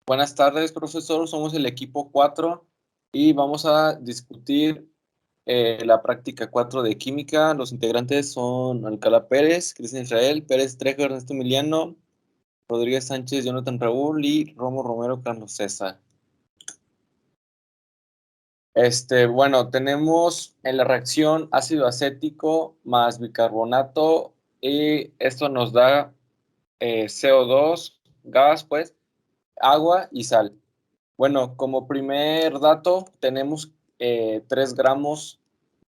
Buenas tardes, profesor. Somos el equipo 4 y vamos a discutir la práctica 4 de química. Los integrantes son Alcalá Pérez, Cristian Israel, Pérez Trejo, Ernesto Emiliano, Rodríguez Sánchez, Jonathan Raúl y Romo Romero Carlos César. Bueno, tenemos en la reacción ácido acético más bicarbonato y esto nos da CO2, gas, pues, agua y sal. Bueno, como primer dato, tenemos 3 gramos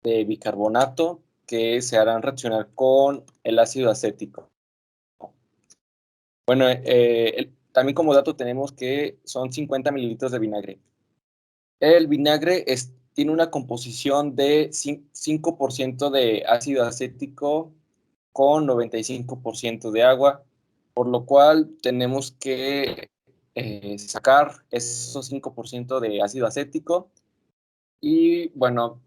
de bicarbonato que se harán reaccionar con el ácido acético. Bueno, también como dato tenemos que son 50 mililitros de vinagre. El vinagre tiene una composición de 5% de ácido acético con 95% de agua, por lo cual tenemos que sacar esos 5% de ácido acético. Y bueno,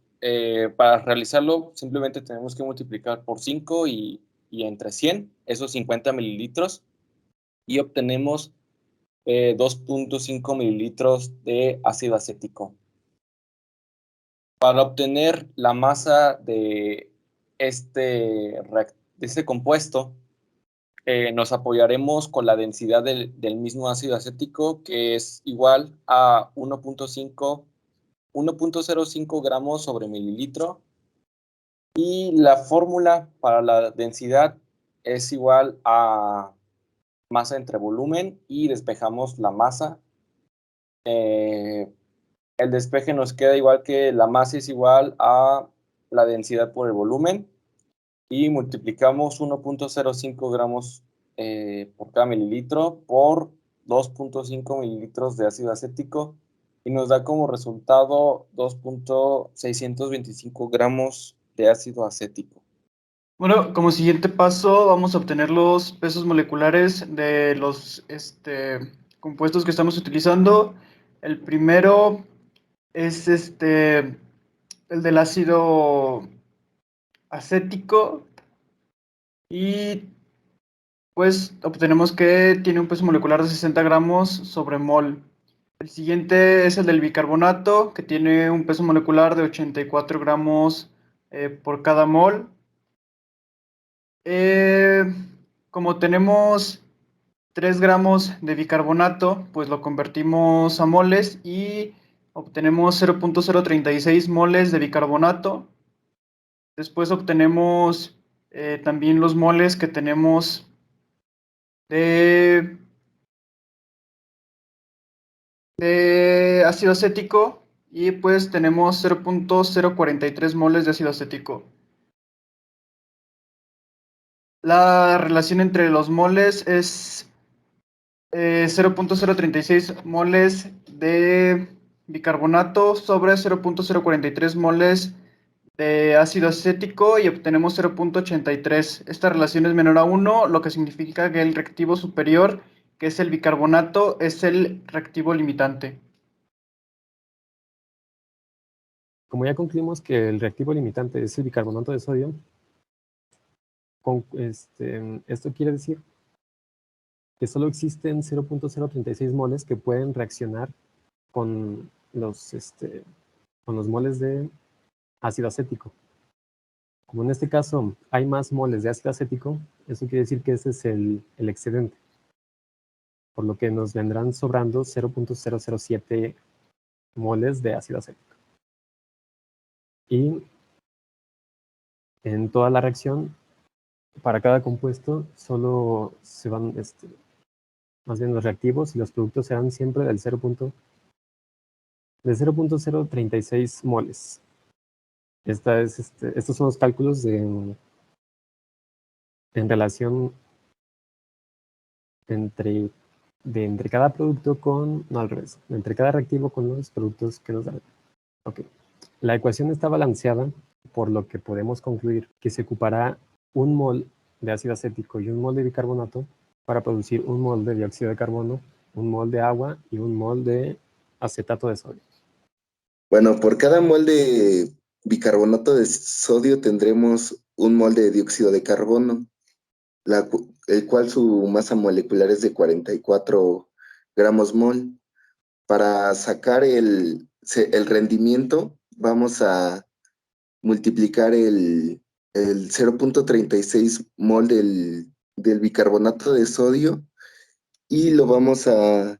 para realizarlo simplemente tenemos que multiplicar por 5 y entre 100 esos 50 mililitros y obtenemos 2.5 mililitros de ácido acético. Para obtener la masa de este compuesto, nos apoyaremos con la densidad del mismo ácido acético, que es igual a 1.05 gramos sobre mililitro. Y la fórmula para la densidad es igual a masa entre volumen y despejamos la masa. El despeje nos queda igual que la masa es igual a la densidad por el volumen y multiplicamos 1.05 gramos por cada mililitro por 2.5 mililitros de ácido acético y nos da como resultado 2.625 gramos de ácido acético. Bueno, como siguiente paso vamos a obtener los pesos moleculares de los compuestos que estamos utilizando. El primero es el del ácido acético y pues obtenemos que tiene un peso molecular de 60 gramos sobre mol. El siguiente es el del bicarbonato, que tiene un peso molecular de 84 gramos por cada mol. Como tenemos 3 gramos de bicarbonato, pues lo convertimos a moles y obtenemos 0.036 moles de bicarbonato. Después obtenemos también los moles que tenemos de ácido acético y pues tenemos 0.043 moles de ácido acético. La relación entre los moles es 0.036 moles de bicarbonato sobre 0.043 moles de ácido acético y obtenemos 0.83. Esta relación es menor a 1, lo que significa que el reactivo superior, que es el bicarbonato, es el reactivo limitante. Como ya concluimos que el reactivo limitante es el bicarbonato de sodio, esto quiere decir que solo existen 0.036 moles que pueden reaccionar con los moles de ácido acético. Como en este caso hay más moles de ácido acético, eso quiere decir que ese es el excedente, por lo que nos vendrán sobrando 0.007 moles de ácido acético. Y en toda la reacción, para cada compuesto, solo se van, más bien los reactivos y los productos serán siempre del 0.036 moles. Estos son los cálculos en relación entre cada producto con, no al revés, entre cada reactivo con los productos que nos dan. Ok. La ecuación está balanceada, por lo que podemos concluir que se ocupará un mol de ácido acético y un mol de bicarbonato para producir un mol de dióxido de carbono, un mol de agua y un mol de acetato de sodio. Bueno, por cada mol de bicarbonato de sodio tendremos un mol de dióxido de carbono, el cual su masa molecular es de 44 gramos mol. para sacar el rendimiento, vamos a multiplicar el 0.36 mol del bicarbonato de sodio y vamos a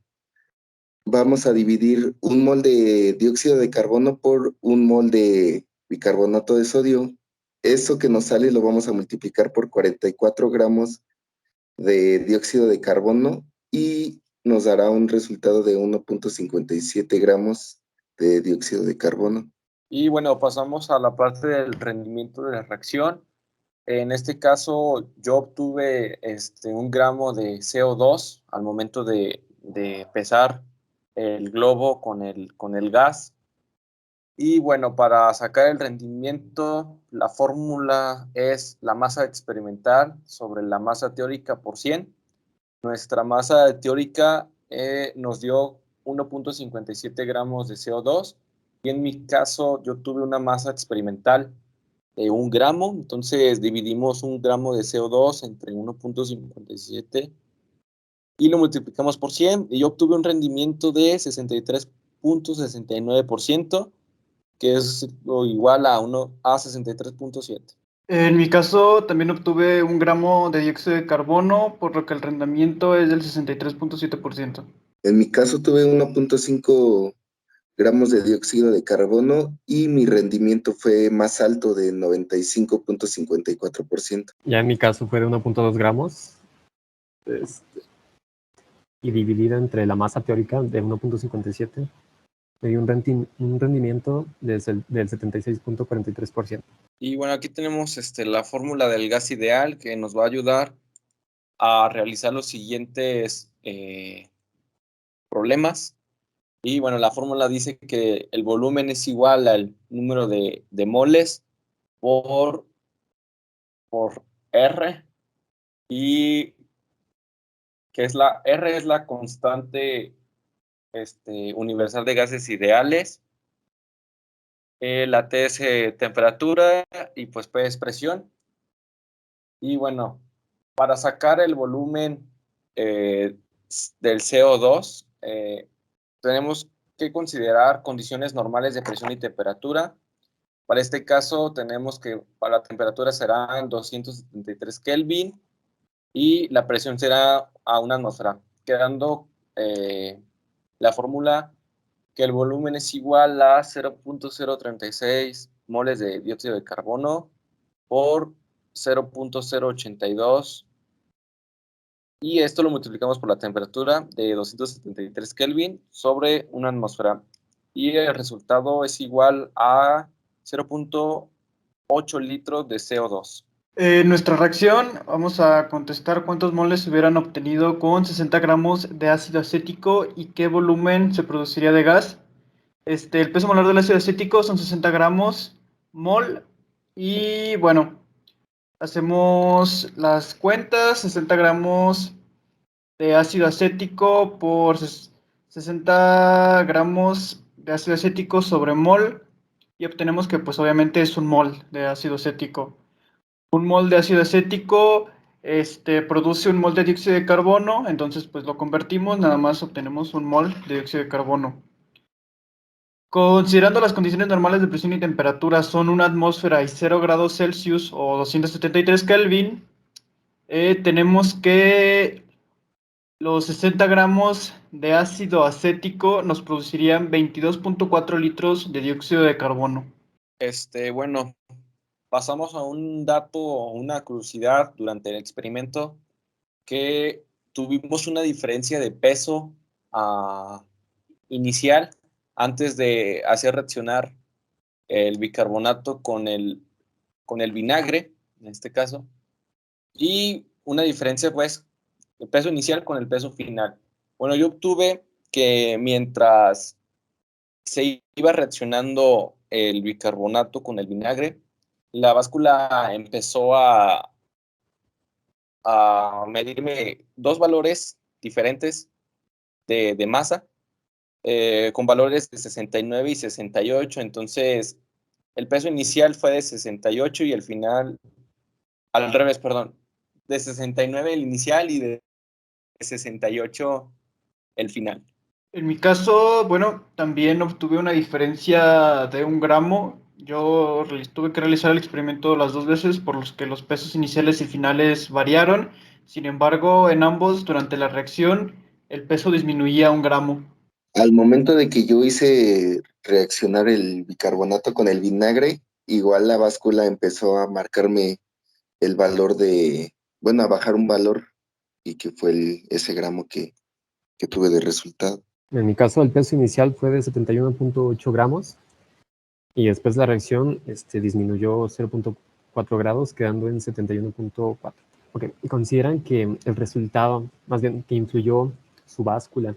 dividir un mol de dióxido de carbono por un mol de bicarbonato de sodio. Eso que nos sale lo vamos a multiplicar por 44 gramos de dióxido de carbono y nos dará un resultado de 1.57 gramos de dióxido de carbono. Y bueno, pasamos a la parte del rendimiento de la reacción. En este caso, yo obtuve 1 gramo de CO2 al momento de pesar el globo con el gas. Y bueno, para sacar el rendimiento, la fórmula es la masa experimental sobre la masa teórica por 100. Nuestra masa teórica nos dio 1.57 gramos de CO2 y en mi caso yo tuve una masa experimental de 1 gramo, entonces dividimos 1 gramo de CO2 entre 1.57 y lo multiplicamos por 100 y yo obtuve un rendimiento de 63.69%, que es lo igual a 63.7. En mi caso, también obtuve 1 gramo de dióxido de carbono, por lo que el rendimiento es del 63.7%. En mi caso tuve 1.5 gramos de dióxido de carbono y mi rendimiento fue más alto de 95.54%. Ya en mi caso fue de 1.2 gramos y dividido entre la masa teórica de 1.57 me dio un rendimiento del 76.43%. Y bueno, aquí tenemos la fórmula del gas ideal que nos va a ayudar a realizar los siguientes problemas. Y bueno, la fórmula dice que el volumen es igual al número de moles por R, y que R es la constante universal de gases ideales. La T es temperatura y pues P es presión. Y bueno, para sacar el volumen del CO2, tenemos que considerar condiciones normales de presión y temperatura. Para este caso, tenemos que para la temperatura serán 273 Kelvin y la presión será a 1 atmósfera, quedando la fórmula que el volumen es igual a 0.036 moles de dióxido de carbono por 0.082, y esto lo multiplicamos por la temperatura de 273 Kelvin sobre 1 atmósfera, y el resultado es igual a 0.8 litros de CO2. En nuestra reacción vamos a contestar cuántos moles se hubieran obtenido con 60 gramos de ácido acético y qué volumen se produciría de gas. El peso molar del ácido acético son 60 gramos mol y bueno, hacemos las cuentas: 60 gramos de ácido acético por 60 gramos de ácido acético sobre mol y obtenemos que pues obviamente es un mol de ácido acético. Un mol de ácido acético produce un mol de dióxido de carbono, entonces pues lo convertimos, nada más obtenemos un mol de dióxido de carbono. Considerando las condiciones normales de presión y temperatura son 1 atmósfera y 0 grados Celsius o 273 Kelvin, tenemos que los 60 gramos de ácido acético nos producirían 22.4 litros de dióxido de carbono. Bueno, pasamos a un dato, una curiosidad durante el experimento, que tuvimos una diferencia de peso inicial antes de hacer reaccionar el bicarbonato con el vinagre, en este caso, y una diferencia, pues, el peso inicial con el peso final. Bueno, yo obtuve que mientras se iba reaccionando el bicarbonato con el vinagre, la báscula empezó a medirme dos valores diferentes de masa, con valores de 69 y 68. Entonces, el peso inicial fue de 68 y el final, al revés, perdón, de 69 el inicial y de 68 el final. En mi caso, bueno, también obtuve una diferencia de 1 gramo. Yo tuve que realizar el experimento las dos veces, por los que los pesos iniciales y finales variaron. Sin embargo, en ambos, durante la reacción, el peso disminuía 1 gramo. Al momento de que yo hice reaccionar el bicarbonato con el vinagre, igual la báscula empezó a marcarme el valor bueno, a bajar un valor y que fue ese gramo que tuve de resultado. En mi caso, el peso inicial fue de 71.8 gramos y después la reacción disminuyó 0.4 grados, quedando en 71.4. Ok, ¿y consideran que el resultado, más bien que influyó su báscula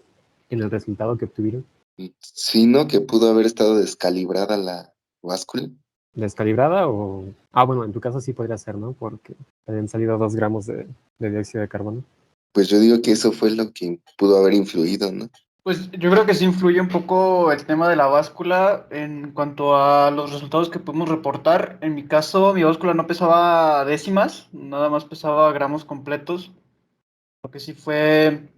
en el resultado que obtuvieron? Sino que pudo haber estado descalibrada la báscula. ¿Descalibrada o...? Ah, bueno, en tu caso sí podría ser, ¿no? Porque habían salido 2 gramos de dióxido de carbono. Pues yo digo que eso fue lo que pudo haber influido, ¿no? Pues yo creo que sí influye un poco el tema de la báscula en cuanto a los resultados que podemos reportar. En mi caso, mi báscula no pesaba décimas, nada más pesaba gramos completos, lo que sí fue,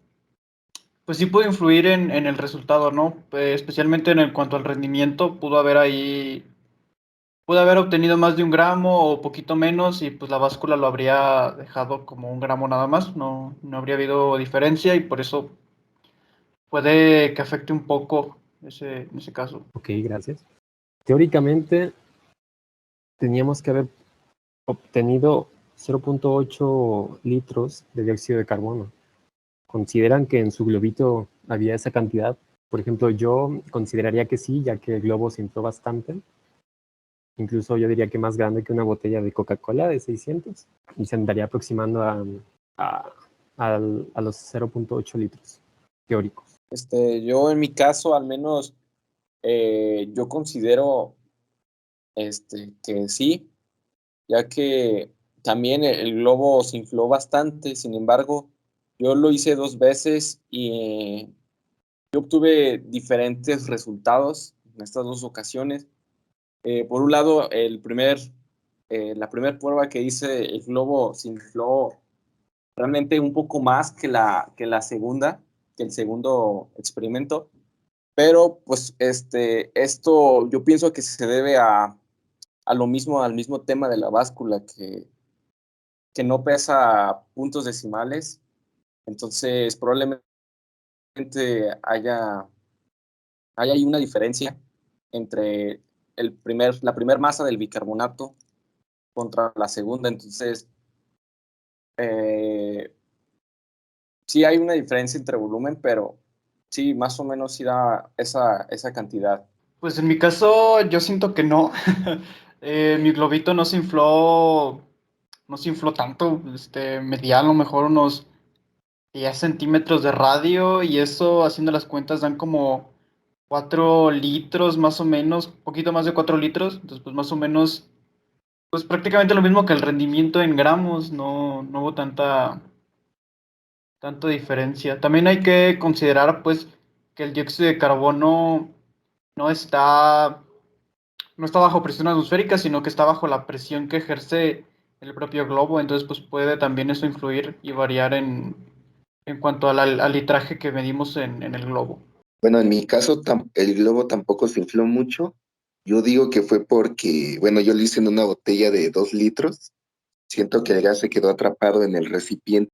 pues sí pudo influir en el resultado, ¿no? Especialmente en cuanto al rendimiento, pudo haber obtenido más de 1 gramo o poquito menos y pues la báscula lo habría dejado como 1 gramo nada más, no habría habido diferencia y por eso puede que afecte un poco en ese caso. Ok, gracias. Teóricamente, teníamos que haber obtenido 0.8 litros de dióxido de carbono. ¿Consideran que en su globito había esa cantidad? Por ejemplo, yo consideraría que sí, ya que el globo se infló bastante. Incluso yo diría que más grande que una botella de Coca-Cola de 600 y se andaría aproximando a, a los 0.8 litros teóricos. Yo en mi caso, al menos, yo considero que sí, ya que también el globo se infló bastante. Sin embargo, yo lo hice 2 veces y yo obtuve diferentes resultados en estas 2 ocasiones. Por un lado, la primera prueba que hice, el globo se infló realmente un poco más que la segunda, que el segundo experimento. Pero pues esto yo pienso que se debe a lo mismo, al mismo tema de la báscula, que no pesa puntos decimales. Entonces probablemente haya ahí una diferencia entre la primera masa del bicarbonato contra la segunda. Entonces, eh, sí hay una diferencia entre volumen, pero sí, más o menos sí da esa cantidad. Pues en mi caso, yo siento que no. Mi globito no se infló tanto. Medía a lo mejor unos 10 centímetros de radio y eso, haciendo las cuentas, dan como 4 litros más o menos, poquito más de 4 litros. Entonces, pues más o menos, pues prácticamente lo mismo que el rendimiento en gramos. No hubo tanta diferencia. También hay que considerar, pues, que el dióxido de carbono no está no está bajo presión atmosférica, sino que está bajo la presión que ejerce el propio globo. Entonces, pues puede también eso influir y variar en cuanto al litraje que medimos en el globo. Bueno, en mi caso, el globo tampoco se infló mucho. Yo digo que fue porque, bueno, yo lo hice en una botella de 2 litros. Siento que el gas se quedó atrapado en el recipiente